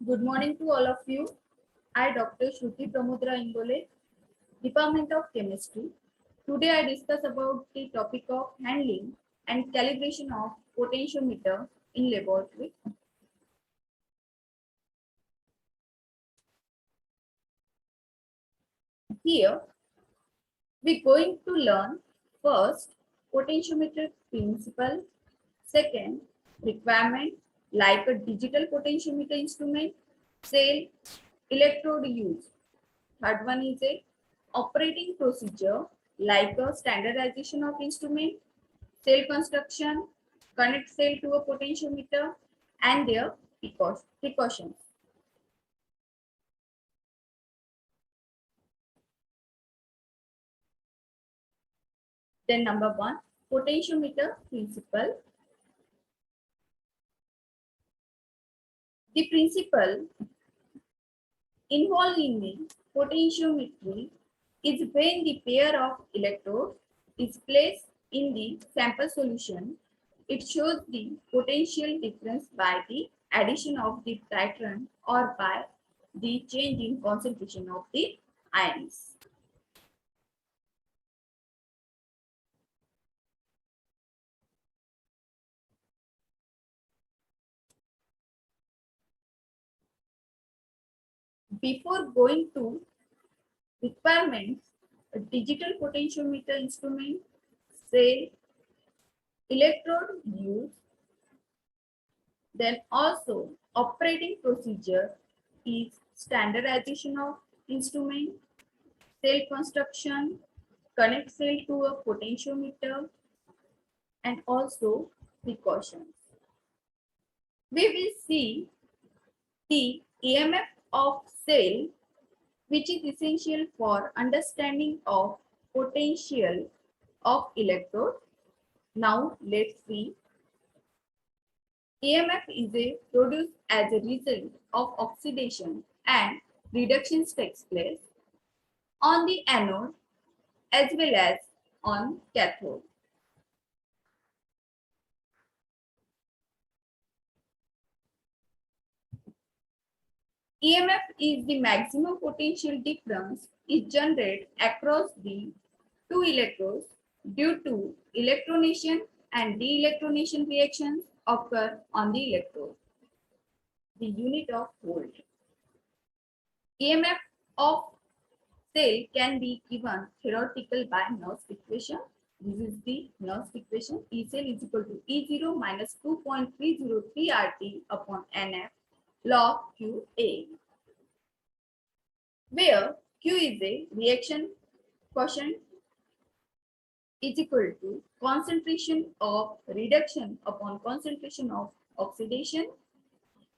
Good morning to all of you. I, Dr. Shruti Pramudra Ingole, Department of Chemistry. Today I discuss about the topic of handling and calibration of potentiometer in laboratory. Here we're going to learn first potentiometer principle, second requirement like a digital potentiometer instrument, cell, electrode use. Third one is a operating procedure like a standardization of instrument, cell construction, connect cell to a potentiometer, and their precautions. Then number one, potentiometer principle. The principle involved in the potentiometry is when the pair of electrodes is placed in the sample solution. It shows the potential difference by the addition of the titration or by the change in concentration of the ions. Before going to requirements, a digital potentiometer instrument, say electrode use, then also operating procedure is standardization of instrument, cell construction, connect cell to a potentiometer, and also precautions. We will see the EMF of cell, which is essential for understanding of potential of electrode. Now let's see. EMF is produced as a result of oxidation and reduction takes place on the anode as well as on cathode. EMF is the maximum potential difference is generated across the two electrodes due to electronation and de-electronation reactions occur on the electrode. The unit of volt. EMF of cell can be given theoretical by Nernst equation. This is the Nernst equation. E cell is equal to E0 minus 2.303 RT upon NF log QA, where Q is a reaction quotient is equal to concentration of reduction upon concentration of oxidation.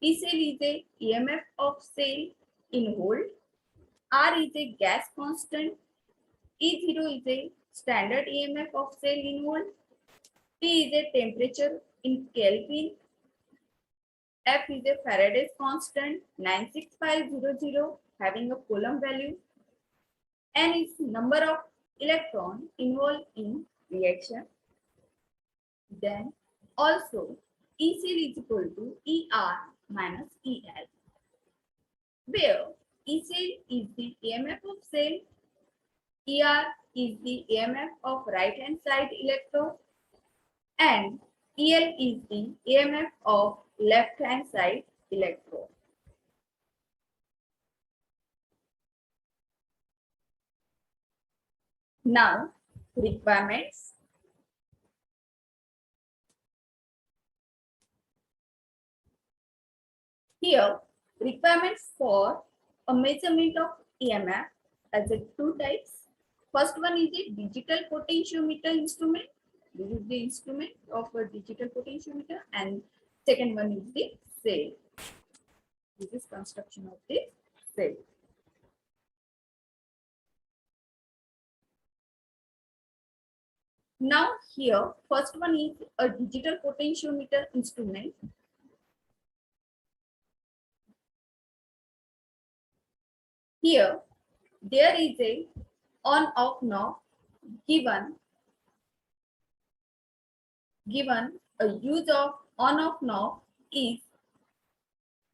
E cell is a EMF of cell in volt. R is a gas constant. E0 is a standard EMF of cell in volt. T is a temperature in Kelvin. F is a Faraday's constant 96500 having a Coulomb value. N is number of electrons involved in reaction. Then also E cell is equal to ER minus EL, where E cell is the EMF of cell, ER is the EMF of right hand side electrode, and EL is the EMF of left hand side electrode. Now, requirements. Here, requirements for a measurement of EMF as a two types. First one is a digital potentiometer instrument. This is the instrument of a digital potentiometer, and second one is the cell. This is construction of the cell. Now here, first one is a digital potentiometer instrument. Here, there is a on-off knob given a use of on-off knob is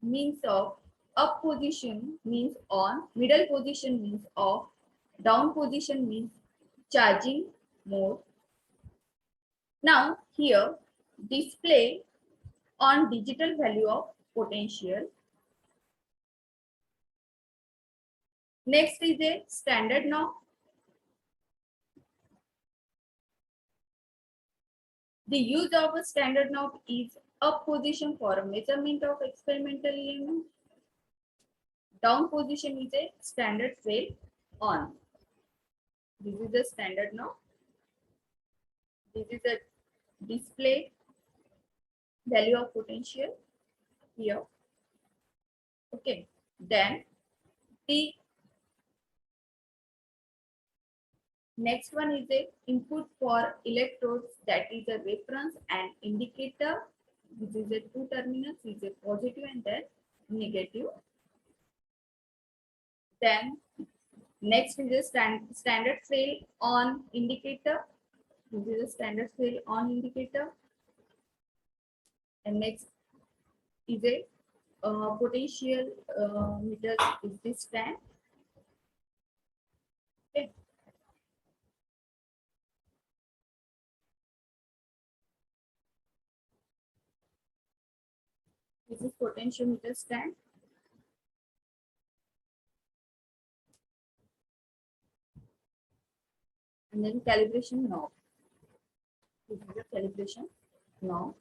means of Up position means on, middle position means off, down position means charging mode. Now here display on digital value of potential. Next is a standard knob. The use of a standard knob is up position for a measurement of experimental EMF. Down position is a standard fail on. This is the standard knob. This is a display value of potential here. Okay. Then the next one is a input for electrodes, that is a reference and indicator. This is a two terminals, is a positive and then negative. Then next is a standard fail on indicator. This is a standard fail on indicator. And next is a potential meter is this stand. Okay. This is potentiometer stand. And then calibration knob. This is the calibration knob.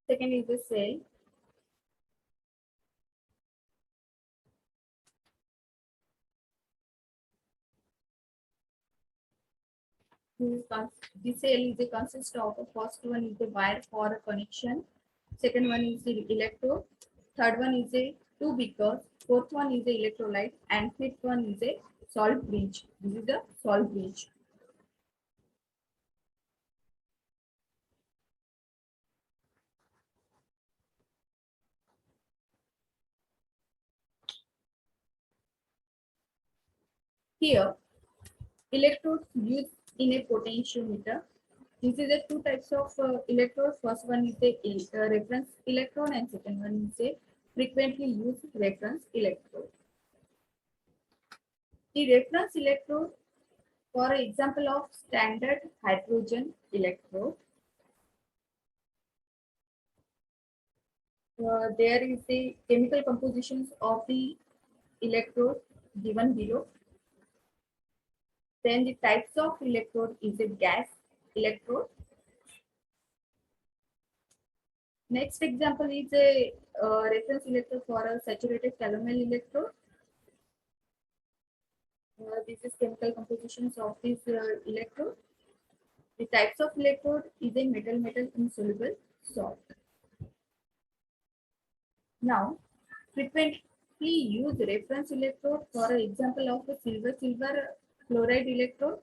Second is the cell. This cell is a consist of the first one is the wire for a connection. Second one is the electrode. Third one is a two beakers. Fourth one is the electrolyte. And fifth one is a salt bridge. This is the salt bridge. Here, electrodes used in a potentiometer. This is the two types of electrode. First one is the reference electrode and second one is a frequently used reference electrode. The reference electrode, for example of standard hydrogen electrode, there is the chemical compositions of the electrode given below. Then the types of electrode is a gas electrode. Next example is a reference electrode for a saturated calomel electrode. This is chemical compositions of this electrode. The types of electrode is a metal insoluble salt. Now, frequently use reference electrode for an example of a silver chloride electrode.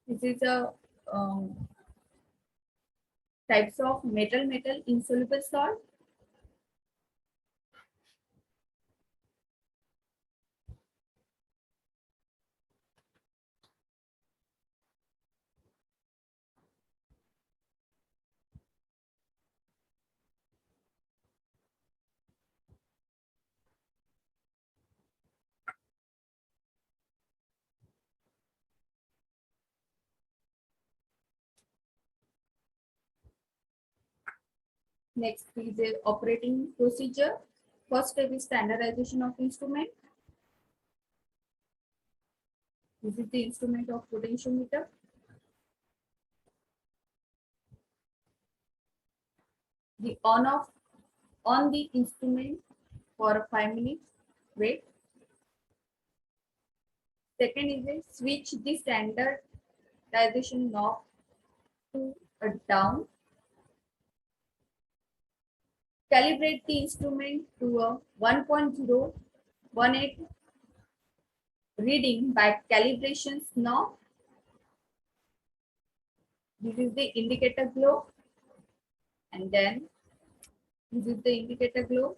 This is a types of metal insoluble salt. Next is the operating procedure. First step is standardization of instrument. This is the instrument of potentiometer. The on-off on the instrument for 5 minutes. Wait. Second is a switch the standardization knob to a down. Calibrate the instrument to a 1.018 reading by calibration knob. This is the indicator globe. and then this is the indicator globe,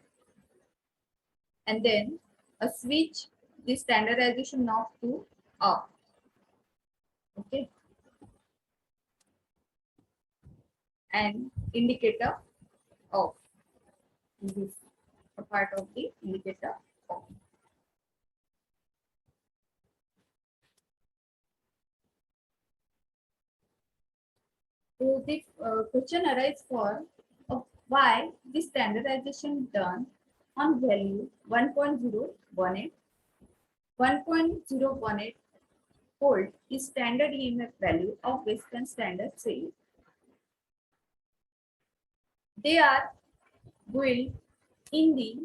and then a switch the standardization knob to off. Okay, and indicator off. This is a part of the indicator off. So the question arises for why the standardization done on value 1.018. 1.018 volt is standard EMF value of Western Standard cell. They are built in the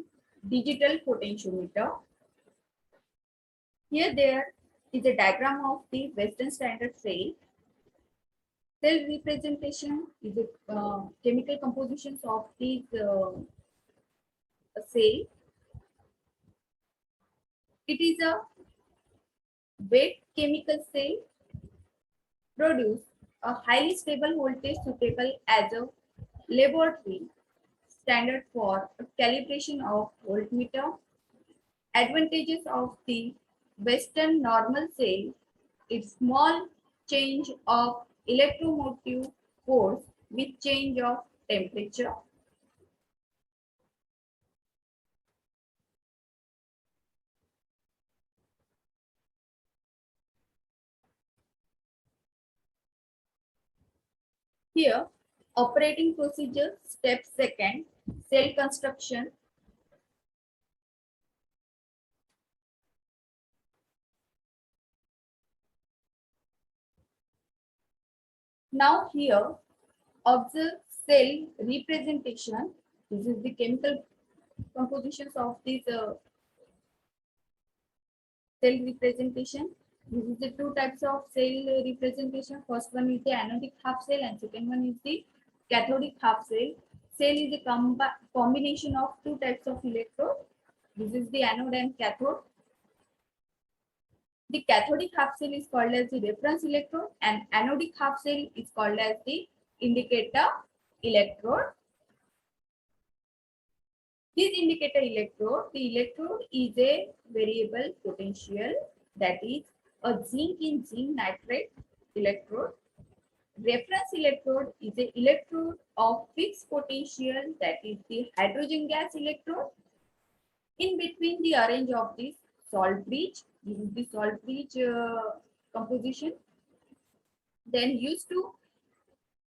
digital potentiometer. Here there is a diagram of the Western Standard cell. Cell representation is the chemical compositions of these cell. It is a wet chemical cell produce a highly stable voltage suitable as a laboratory standard for calibration of voltmeter. Advantages of the Western normal cell is small change of electromotive force with change of temperature. Here, operating procedure, step second, cell construction. Now here, observe cell representation. This is the chemical compositions of this cell representation. This is the two types of cell representation. First one is the anodic half cell and second one is the cathodic half cell. Cell is a combination of two types of electrode. This is the anode and cathode. The cathodic half cell is called as the reference electrode and anodic half cell is called as the indicator electrode. This indicator electrode, the electrode is a variable potential, that is a zinc in zinc nitrate electrode. Reference electrode is an electrode of fixed potential, that is the hydrogen gas electrode. In between the arrange of this salt bridge, this is the salt bridge composition. Then used to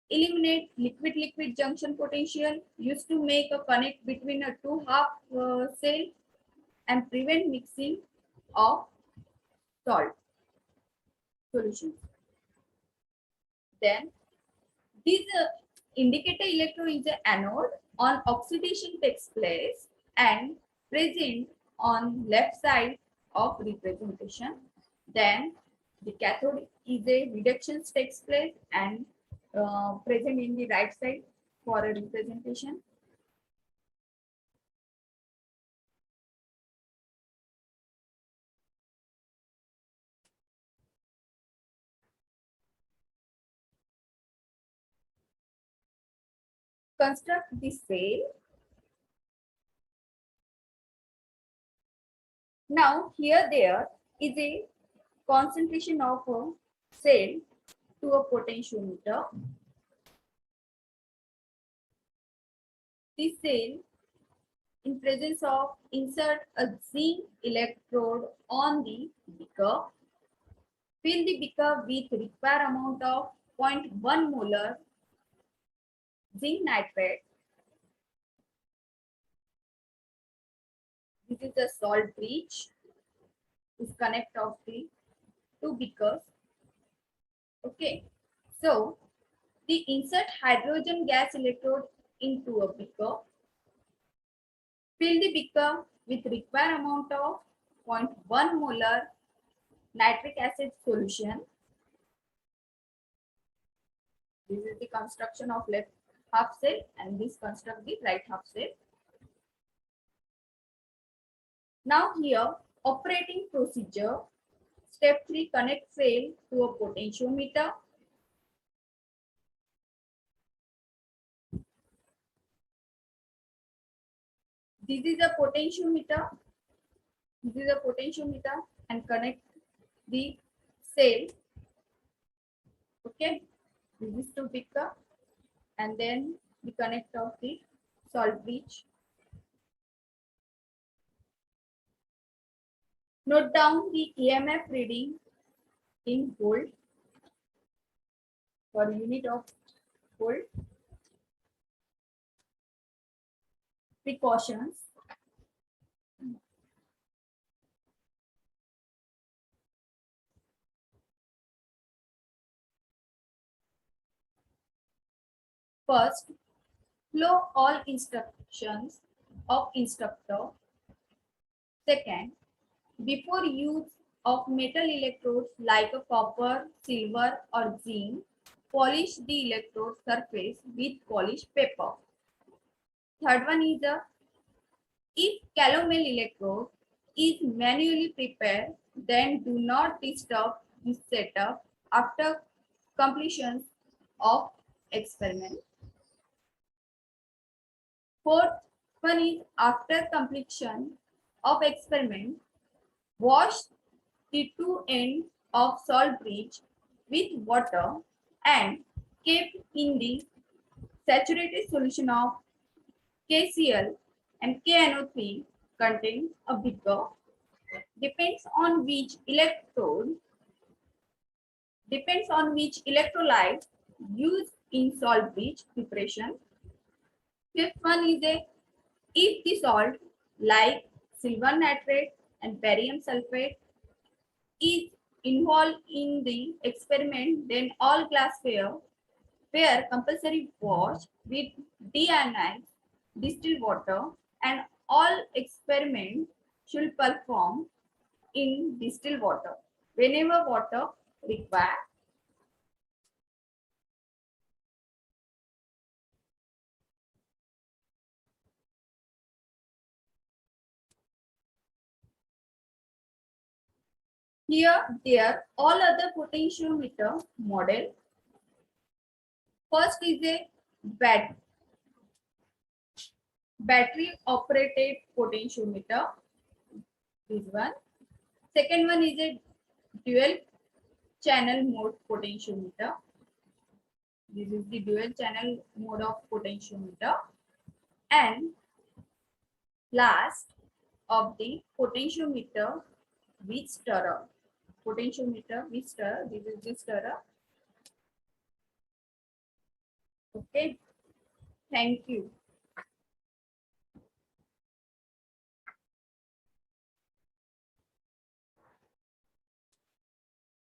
eliminate liquid-liquid junction potential, used to make a connect between a two half cell and prevent mixing of salt solutions. Then this indicator electrode is an anode. On oxidation takes place and present on left side of representation. Then the cathode is a reduction takes place and present in the right side for a representation. Construct the cell. Now here there is a concentration of a cell to a potentiometer. This cell, in presence of, insert a zinc electrode on the beaker. Fill the beaker with required amount of 0.1 molar zinc nitrate. This is the salt bridge. This connect of the two beakers. Okay, so the insert hydrogen gas electrode into a beaker. Fill the beaker with required amount of 0.1 molar nitric acid solution. This is the construction of left half cell and this construct the right half cell. Now here, operating procedure. Step 3, connect cell to a potentiometer. This is a potentiometer. This is a potentiometer and connect the cell. Okay, this is to beaker and then the connect of the salt bridge. Note down the EMF reading in volt for unit of volt. Precautions. First, follow all instructions of instructor. Second, before use of metal electrodes like a copper, silver or zinc, polish the electrode surface with polished paper. Third one is if calomel electrode is manually prepared, then do not disturb the setup after completion of experiment. Fourth one is after completion of experiment, wash the two ends of salt bridge with water and keep in the saturated solution of KCl and KNO3 contains a beaker. Depends on which electrolyte used in salt bridge preparation. Fifth one is if the salt like silver nitrate and barium sulfate is involved in the experiment, then all glassware were compulsory wash with deionized distilled water and all experiments should perform in distilled water whenever water required. Here, there all other potentiometer model. First is a battery operated potentiometer. This one. Second one is a dual channel mode potentiometer. This is the dual channel mode of potentiometer. And last of the potentiometer with stirrer. Potentiometer with stirrer. This is the stirrer. Okay. Thank you.